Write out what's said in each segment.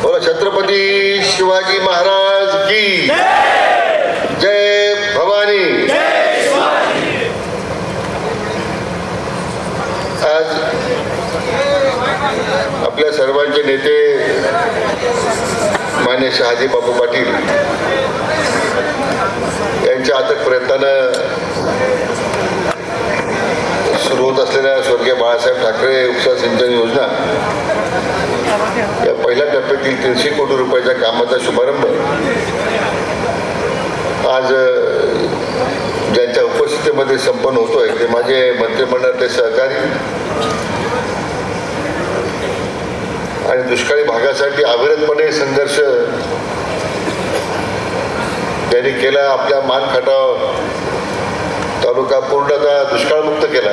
बोला छत्रपती शिवाजी महाराज की जय भवानी। आज आपल्या सर्वांचे नेते मान्य शहाजी बापू पाटील यांच्या अथक प्रयत्नानं सुरू होत असलेल्या स्वर्गीय बाळासाहेब ठाकरे उपसा सिंचन योजना या पहिल्या टप्प्यातील 300 कोटी रुपयाच्या कामाचा शुभारंभ आज ज्यांच्या उपस्थितीमध्ये संपन्न होतोय ते माझे मंत्रिमंडळातले सहकारी आणि दुष्काळी भागासाठी अविरतपणे संघर्ष त्यांनी केला। आपल्या मानखटाव तालुका पूर्णतः दुष्काळमुक्त केला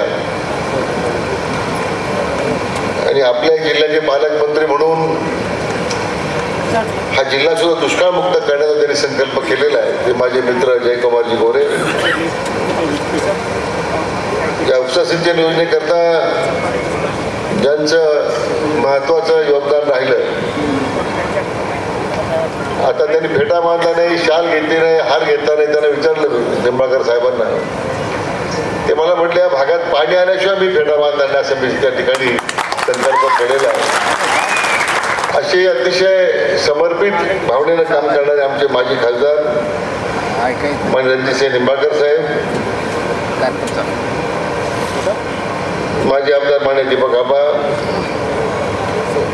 आणि आपल्या जिल्ह्याचे पालकमंत्री म्हणून हा जिल्हा सुद्धा दुष्काळमुक्त करण्याचा त्यांनी संकल्प केलेला आहे। ते माझे मित्र जयकुमारजी गोरे या उपसा सिंचन योजनेकरता ज्यांचं महत्वाचं योगदान राहिलं, आता त्यांनी फेटा बांधला नाही, शाल घेतली नाही, हार घेतला नाही। त्यांना विचारलं निंबाळकर साहेबांना, ते मला म्हटले या भागात पाणी आल्याशिवाय मी फेटा बांधला नाही असं मी त्या ठिकाणी संकल्प केलेला आहे। असे अतिशय समर्पित भावनेनं काम करणारे आमचे माजी खासदार माननीय रणजितसिंह निंबाळकर साहेब, माजी आमदार मान्य दीपक आबा,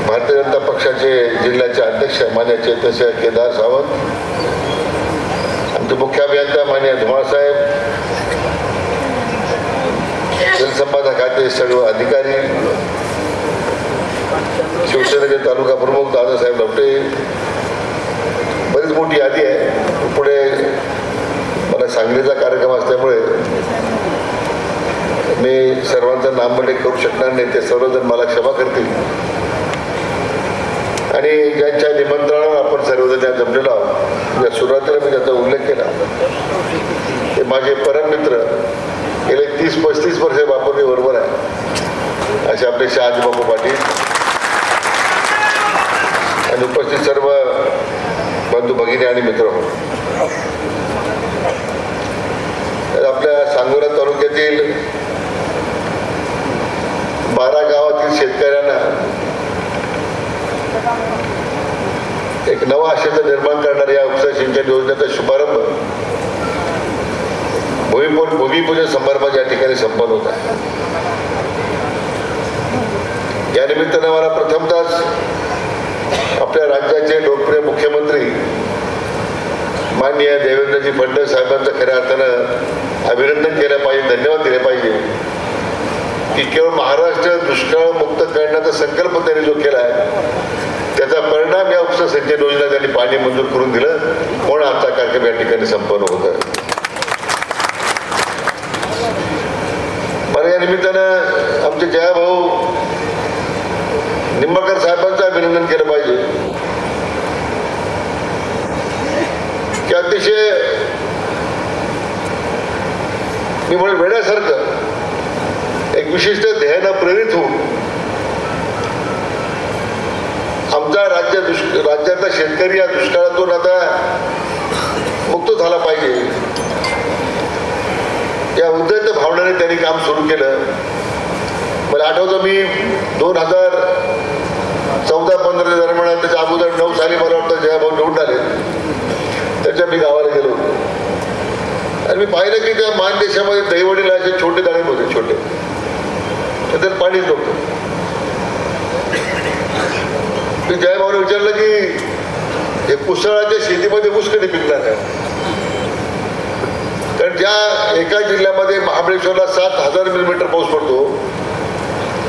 भारतीय जनता पक्षाचे जिल्ह्याचे अध्यक्ष मान्य चैतन्य केदार सावंत, आमचे मुख्य अभियंता मान्य धुमाळ साहेब, जलसंपदा खाते सर्व अधिकारी, शिवसेनेचे तालुका प्रमुख दादासाहेब लवटे, बरीच मोठी यादी आहे। पुढे मला सांगलीचा कार्यक्रम असल्यामुळे मी सर्वांचं नामोल्लेख करू शकणार नाही, ते सर्वजण मला क्षमा करतील। आणि ज्यांच्या निमंत्रणावर आपण सर्वजण जमलेलो आहोत, या सुरुवातीला मी त्याचा उल्लेख केला, ते माझे परम मित्र, गेले 30-35 वर्ष बापूंनी बरोबर आहे असे आपले शहाजी बापू पाटील आणि उपस्थित सर्व बंधू भगिनी आणि मित्र हो। आपल्या सांगोला तालुक्यातील 12 गावातील शेतकऱ्यांना एक नवा आशेचं निर्माण करणाऱ्या या उपसा सिंचन योजनेचा शुभारंभ भूमिपूजन समारंभ या ठिकाणी संपन्न होत आहे। या निमित्तानं मला प्रथमतःच आपल्या राज्याचे लोकप्रिय मुख्यमंत्री माननीय देवेंद्रजी फडणवीस साहेबांचं खऱ्या अर्थानं अभिनंदन केलं पाहिजे, धन्यवाद दिले पाहिजे की केवळ महाराष्ट्र दुष्काळ मुक्त करण्याचा संकल्प त्यांनी जो केला आहे त्याचा परिणाम या उपसा सिंचन योजना त्यांनी पाणी मंजूर करून दिलं म्हणून आजचा कार्यक्रम या ठिकाणी संपन्न होत आहे। मला या निमित्तानं आमचे जयाभाऊ निंबाळकर साहेबांचं अभिनंदन केलं पाहिजे की अतिशय मी म्हणून वेड्यासारखं एक विशिष्ट ध्येयानं प्रेरित होऊन आमचा राज्यातला शेतकरी या दुष्काळातून आता मुक्त झाला पाहिजे या उद्देश भावनेने त्यांनी काम सुरू केलं। मला आठवतं मी 2014-15 दरम्यान, त्याच्या अगोदर 9 साली मला वाटतं जयाभाऊ निवडून आले, त्याच्या मी गावाला गेलो होतो आणि मी पाहिलं की त्या मानदेशामध्ये दहीवडीला असे छोटे दाणे होते, छोटे, त्याच्यात पाणीच नव्हतं। मी जयाभाऊने विचारलं की हे कुसळाच्या शेतीमध्ये ऊस कधी पिकणार आहे, कारण ज्या एका जिल्ह्यामध्ये महाबळेश्वरला 7000 मिलीमीटर पाऊस पडतो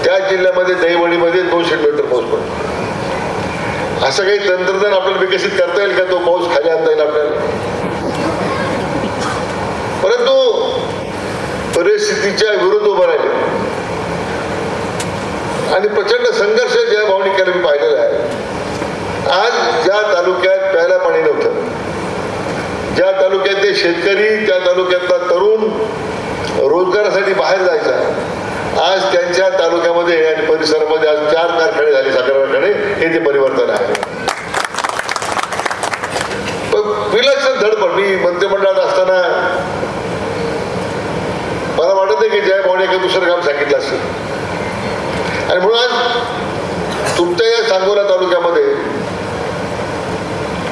त्या जिल्ह्यामध्ये दहीवडीमध्ये 200 मिलीमीटर पाऊस पडतो। असं काही तंत्रज्ञान आपल्याला विकसित करता येईल का तो पाऊस खाली आणता येईल आपल्याला? परंतु परिस्थितीच्या विरुद्ध उभं राहिले आणि प्रचंड संघर्ष ज्या भावनी केला मी पाहिलेला आहे। आज ज्या तालुक्यात प्यायला पाणी नव्हतं, ज्या तालुक्यातले शेतकरी, त्या तालुक्यातला तरुण रोजगारासाठी बाहेर जायचा, आज त्यांच्या तालुक्यामध्ये आणि परिसरामध्ये आज 4 कारखाने झाले, साखर हे ते परिवर्तन आहे. विलक्षण धडपड. मी मंत्रिमंडळात असताना मला वाटत नाही की जयभाऊने एका दुसरं काम सांगितलं असेल. आणि म्हणून आज तुमच्या या सांगोला तालुक्यामध्ये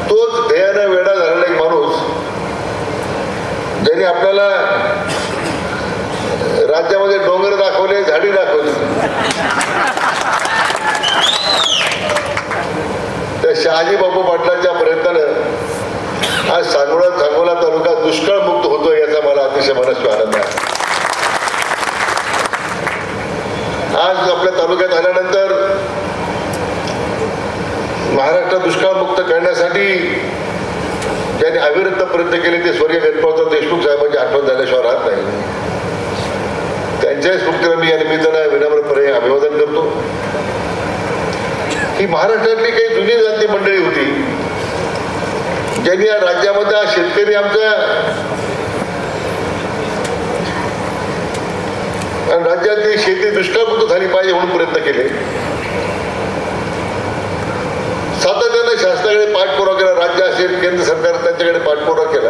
तोच ध्येयानं वेडा झालेला एक माणूस ज्यांनी आपल्याला राज्यामध्ये डोंगर दाखवले, झाडी दाखवली, त्या शहाजी बापू पाटलांच्या प्रयत्नानं आज सांगोला तालुका दुष्काळ मुक्त होतोय याचा मला अतिशय मनस्वी आनंद आहे. आज आपल्या तालुक्यात आल्यानंतर महाराष्ट्र दुष्काळ मुक्त करण्यासाठी ज्यांनी अविरत प्रयत्न केले ते स्वर्गीय गणपतराव देशमुख साहेबांची आठवण झाल्याशिवाय राहत नाही. त्यांच्याच स्मृतीला मी या निमित्तानं विनम्रपणे अभिवादन करतो. ही महाराष्ट्रातली काही जुनी जाती मंडळी होती ज्यांनी या राज्यामध्ये आज शेतकरी आमच्या राज्यातली शेती दुष्काळमुक्त झाली पाहिजे म्हणून प्रयत्न केले. सातत्यानं शासनाकडे पाठपुरावा केला. राज्य असेल, केंद्र सरकार त्यांच्याकडे पाठपुरावा केला.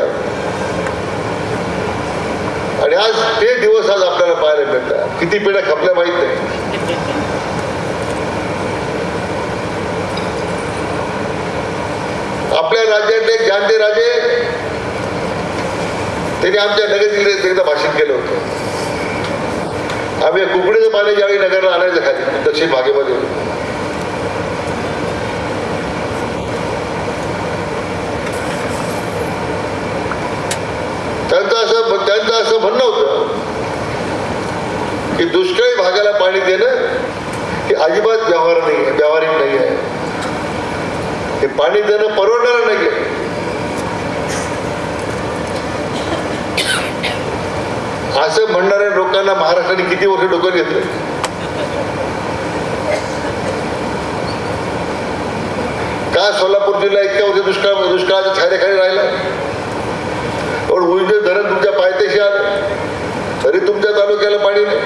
आणि आज ते दिवस आज आपल्याला पाहायला मिळतात. किती पिढ्या खपल्या माहित नाही. आपल्या राज्यातले एक जानते राजे त्यांनी आमच्या नगर एकदा भाषण केलं होतं. आम्ही कुकडीचं पाणी ज्यावेळी नगरला आणायचं खाली दक्षिण भागेमध्ये, त्यांचं असं म्हणणं होतं की दुष्काळी भागाला पाणी देणं हे अजिबात व्यावहारिक नाही आहे. हे पाणी देणं परवडणारं नाही आहे. असं म्हणणाऱ्या लोकांना महाराष्ट्राने किती वर्ष डोकं घेतलं. का सोलापूर जिल्हा इतक्या वर्ष दुष्काळाच्या छायेखाली राहिला? पण उजने धरण तुमच्या पायथ्याशी आलं तरी तुमच्या तालुक्याला पाणी नाही.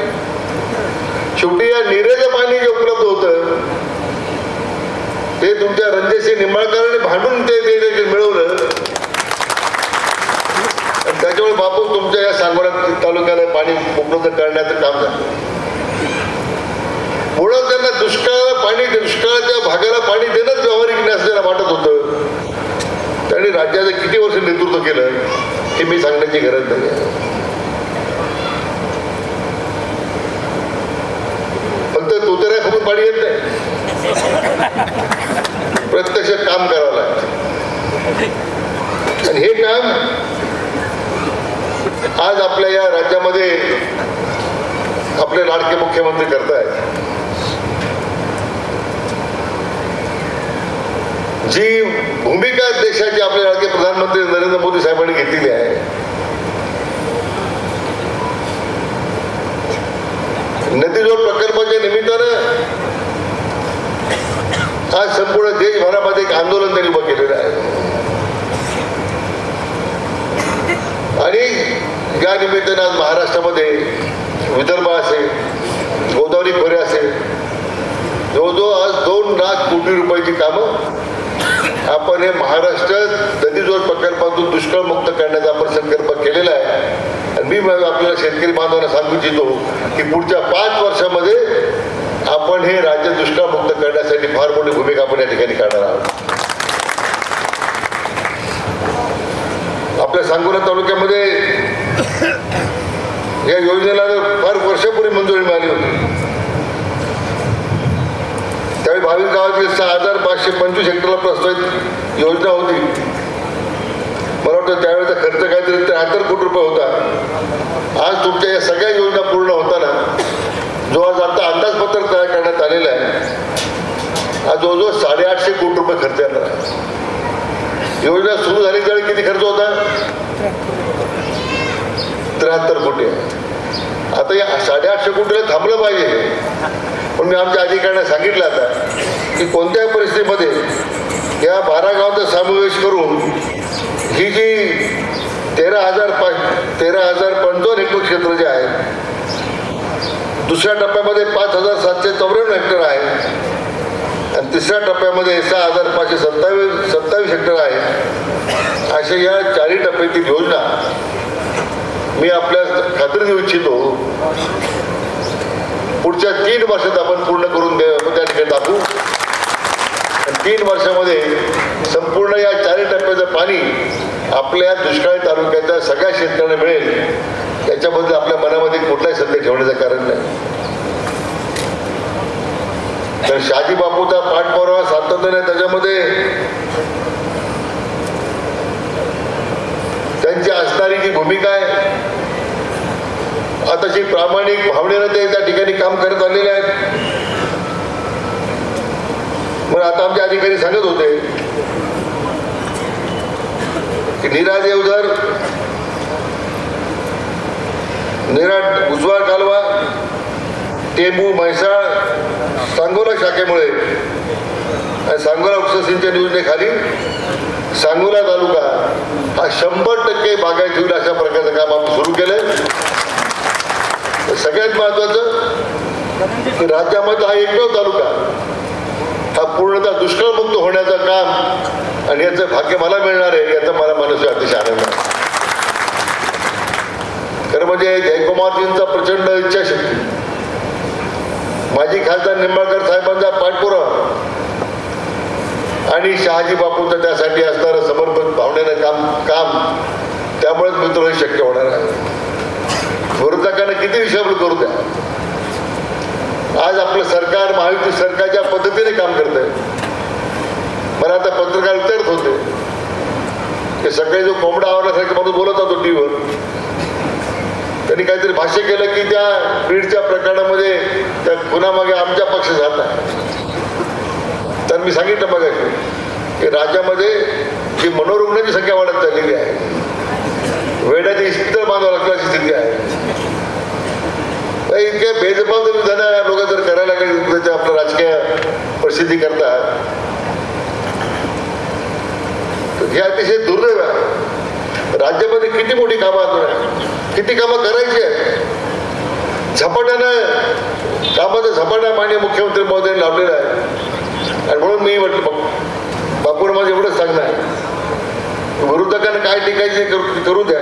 शेवटी या नीरेचं पाणी जे उपलब्ध होतं ते तुमच्या रणजितसिंह निंबाळकरांनी भांडून ते मिळवलं. त्याच्यामुळे बापू तुमच्या या सांगोला तालुक्याला पाणी उपलब्ध करण्याचं काम झालं. पुढे त्यांना दुष्काळाच्या भागाला पाणी देणंच व्यावहारिक नसल्याला वाटत होतं. त्यांनी राज्याचं किती वर्ष नेतृत्व केलं हे मी सांगण्याची गरज नाही. फक्त तुतऱ्या फुकून पाणी येत नाही, प्रत्यक्ष काम करावं लागतं. आणि हे काम आज आपल्या या राज्यामध्ये आपले लाडके मुख्यमंत्री करतायत. जी भूमिका देशाची आपले लाडके प्रधानमंत्री नरेंद्र मोदी साहेबांनी घेतलेली आहे, नदीजोड प्रकल्पाच्या निमित्तानं आज संपूर्ण देशभरामध्ये एक आंदोलन त्यांनी उभं केलेलं आहे. आणि या निमित्तानं आज महाराष्ट्रामध्ये विदर्भ असेल, गोदावरी खोरे असेल, जवळजवळ आज 2 लाख कोटी रुपयाची कामं आपण हे महाराष्ट्र नदीजोड प्रकल्पातून दुष्काळमुक्त करण्याचा आपण संकल्प केलेला आहे. आणि मी आपल्याला शेतकरी बांधवांना सांगू इच्छितो की पुढच्या 5 वर्षामध्ये आपण हे राज्य दुष्काळमुक्त करण्यासाठी फार मोठी भूमिका आपण या ठिकाणी करणार आहोत. आपल्या सांगोला तालुक्यामध्ये या योजनेला फार वर्षापूर्वी मंजुरी मिळाली होती. त्यावेळी 22 गावातील 6525 हेक्टरला प्रस्तावित योजना होती. मला वाटतं त्यावेळेचा खर्च काहीतरी 73 कोटी रुपये होता. आज तुमच्या या सगळ्या योजना पूर्ण होताना जो आज आता अंदाजपत्रक तयार करण्यात आलेला आहे, आज जवळजवळ 850 कोटी रुपये खर्च येणार आहे. योजना सुरू झाली त्यावेळी किती खर्च होता? 73 कोटी. आता या 850 कोटीला थांबलं पाहिजे. पण मी आमच्या अधिकाऱ्यांना सांगितलं आता की कोणत्याही परिस्थितीमध्ये या 12 गावांचा समावेश करून ही जी 13,055 हेक्टर क्षेत्र जे आहे, दुसऱ्या टप्प्यामध्ये 5,794 हेक्टर आहे. आणि तिसऱ्या टप्प्यामध्ये 6,527 हेक्टर आहे. अशा या 4 टप्प्यातील योजना मी आपल्या खात्री देऊ इच्छितो पुढच्या 3 वर्षात आपण पूर्ण करून त्या ठिकाणी टाकू. 3 वर्षामध्ये संपूर्ण या 4 टप्प्याचं पाणी आपल्या दुष्काळी तालुक्याच्या सगळ्या शेतकऱ्यांना मिळेल याच्याबद्दल आपल्या मनामध्ये कुठलाही संदेह ठेवण्याचं कारण नाही. तर शहाजी बापूचा पाठपुरावा सातत्याने त्याच्यामध्ये त्यांची असणारी जी भूमिका आहे अतिशय प्रामाणिक भावनेनं ते त्या ठिकाणी काम करत आलेले आहेत. मग आता आमचे अधिकारी सांगत होते की नीरा देवधर, निराट उजवा कालवा, टेंबू, म्हैसाळ, सांगोला शाखेमुळे आणि सांगोला उपसिंचन योजनेखाली सांगोला तालुका हा 100% बागायत होईल अशा प्रकारचं काम आपण सुरू केलंय. सगळ्यात महत्वाचं की राज्यामध्ये हा एकमेव तालुका हा पूर्णतः दुष्काळमुक्त होण्याचं काम आणि याचं भाग्य मला मिळणार आहे याचा मला मनस्वी अतिशय आनंद आहे. खरं म्हणजे जयकुमारजींचा प्रचंड इच्छाशक्ती, माजी खासदार निंबाळकर साहेबांचा पाठपुरावा आणि शहाजी बापूंचं त्यासाठी असणारं समर्पण भावनेनं काम त्यामुळेच मित्र हे शक्य होणार आहे. विरोधकांना किती विषयावर करू द्या, आज आपलं सरकार महायुती सरकार ज्या पद्धतीने काम करत आहे. मला आता पत्रकार विचारत होते की सकाळी जो कोंबडा आवरल्यासारखं माणूस बोलत होतो टीव्हीवर, त्यांनी काहीतरी भाष्य केलं की त्या बीडच्या प्रकरणामध्ये त्या खुनामागे आमच्या पक्ष जात आहे. तर मी सांगितलं बघा की राज्यामध्ये जी मनोरुग्णांची संख्या वाढत चाललेली आहे, वेड्याची इस्पितळ बांधावं लागतं अशी स्थिती आहे. इतके बेजबाबदार विधानं लोक जर करायला लागले आपलं राजकीय प्रसिद्धी करतात तर हे अतिशय दुर्दैव आहे. राज्यामध्ये किती मोठी कामं किती कामं करायची आहेत, झपाट्यानं कामाचा झपाटा मान्य मुख्यमंत्री महोदयांनी लावलेला आहे. आणि म्हणून मी म्हटलं बापूर माझं एवढंच सांगणं आहे, विरोधकांना काय टिकायचे करू द्या.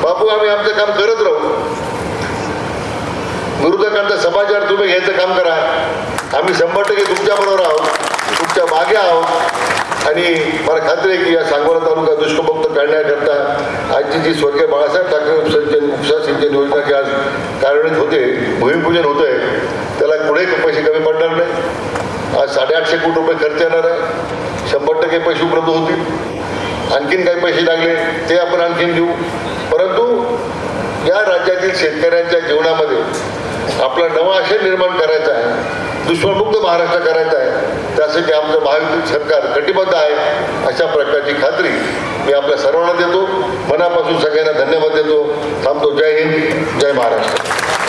बापू आम्ही आमचं काम करत राहू, विरोधकांचा समाचार तुम्ही घ्यायचं काम करा. आम्ही 100% तुमच्या बरोबर आहोत, तुमच्या मागे आहोत. आणि मला खात्री आहे की या सांगोला तालुका दुष्काळमुक्त काढण्याकरता आजची जी स्वर्गीय बाळासाहेब ठाकरे उपसा सिंचन योजना जी आज कार्यान्वित होते, भूमिपूजन होत आहे, त्याला पुढे पैसे कमी पडणार नाही. आज 850 कोटी रुपये खर्च येणार आहे, 100% पैसे उपलब्ध होतील. आणखीन काही पैसे लागले ते आपण आणखीन देऊ. परंतु या राज्यातील शेतकऱ्यांच्या जीवनामध्ये आपला नवा आशय निर्माण करायचा आहे, दुष्काळमुक्त महाराष्ट्र करायचा आहे. त्यासाठी आमचं महायुती सरकार कटिबद्ध आहे अशा प्रकारची खात्री मी आपल्या सर्वांना देतो. मनापासून सगळ्यांना धन्यवाद देतो. थांबतो. जय हिंद, जय महाराष्ट्र.